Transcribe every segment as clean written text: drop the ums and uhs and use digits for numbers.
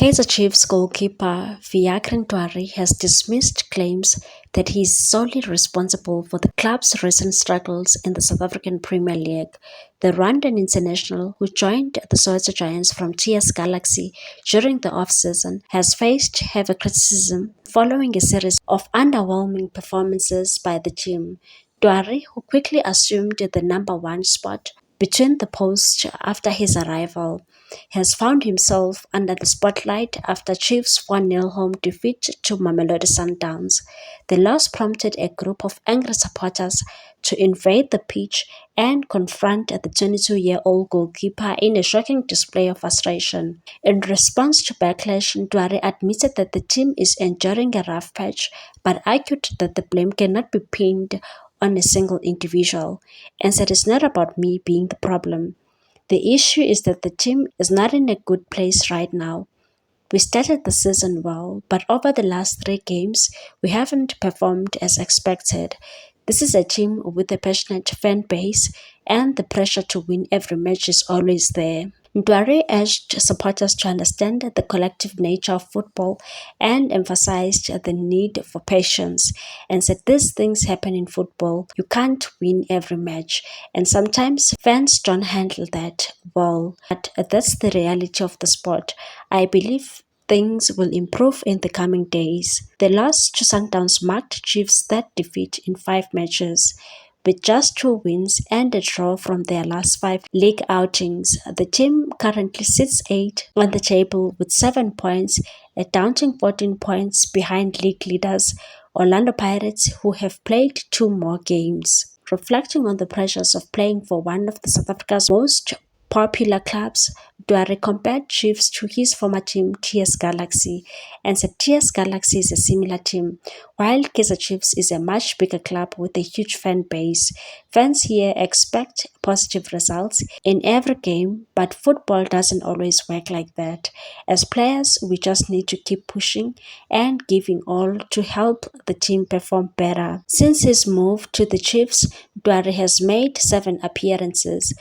Kaizer Chiefs goalkeeper Ntwari has dismissed claims that he is solely responsible for the club's recent struggles in the South African Premier League. The Rwandan international, who joined the Soweto Giants from TS Galaxy during the off-season, has faced heavy criticism following a series of underwhelming performances by the team. Ntwari, who quickly assumed the number one spot between the posts after his arrival, has found himself under the spotlight after Chiefs' 4-0 home defeat to Mamelodi Sundowns. The loss prompted a group of angry supporters to invade the pitch and confront the 22-year-old goalkeeper in a shocking display of frustration. In response to backlash, Ntwari admitted that the team is enduring a rough patch, but argued that the blame cannot be pinned on a single individual, and said it's not about me being the problem. The issue is that the team is not in a good place right now. We started the season well, but over the last 3 games, we haven't performed as expected. This is a team with a passionate fan base, and the pressure to win every match is always there. Ntwari urged supporters to understand the collective nature of football and emphasized the need for patience, and said these things happen in football. You can't win every match, and sometimes fans don't handle that well, but that's the reality of the sport. I believe things will improve in the coming days. The loss to Sundowns marked Chiefs' third defeat in 5 matches. With just 2 wins and a draw from their last 5 league outings, the team currently sits 8th on the table with 7 points, a daunting 14 points behind league leaders Orlando Pirates, who have played 2 more games. Reflecting on the pressures of playing for one of the South Africa's most popular clubs, Ntwari compared Chiefs to his former team TS Galaxy and said TS Galaxy is a similar team, while Kaizer Chiefs is a much bigger club with a huge fan base. Fans here expect positive results in every game, but football doesn't always work like that. As players, we just need to keep pushing and giving all to help the team perform better. Since his move to the Chiefs, Ntwari has made 7 appearances,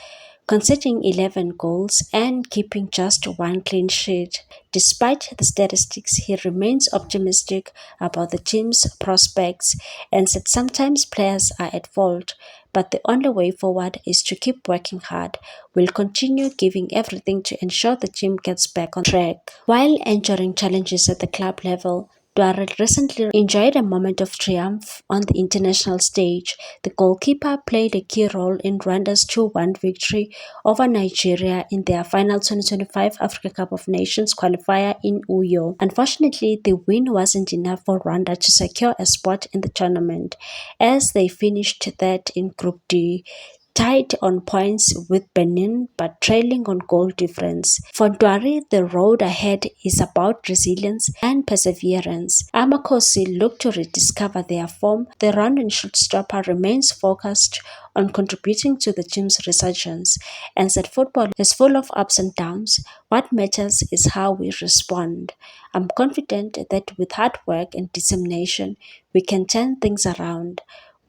conceding 11 goals and keeping just 1 clean sheet. Despite the statistics, he remains optimistic about the team's prospects and said sometimes players are at fault, but the only way forward is to keep working hard. We'll continue giving everything to ensure the team gets back on track. While enduring challenges at the club level, Ntwari recently enjoyed a moment of triumph on the international stage. The goalkeeper played a key role in Rwanda's 2-1 victory over Nigeria in their final 2025 Africa Cup of Nations qualifier in Uyo. Unfortunately, the win wasn't enough for Rwanda to secure a spot in the tournament, as they finished third in Group D, tied on points with Benin but trailing on goal difference. For Ntwari, the road ahead is about resilience and perseverance. Amakosi look to rediscover their form. The Rwandan shortstopper remains focused on contributing to the team's resurgence and said football is full of ups and downs. What matters is how we respond. I'm confident that with hard work and determination, we can turn things around.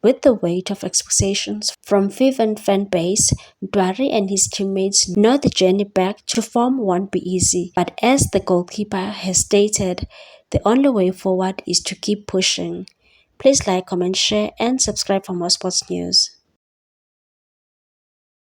With the weight of expectations from fervent fan base, Ntwari and his teammates know the journey back to form won't be easy. But as the goalkeeper has stated, the only way forward is to keep pushing. Please like, comment, share, and subscribe for more sports news.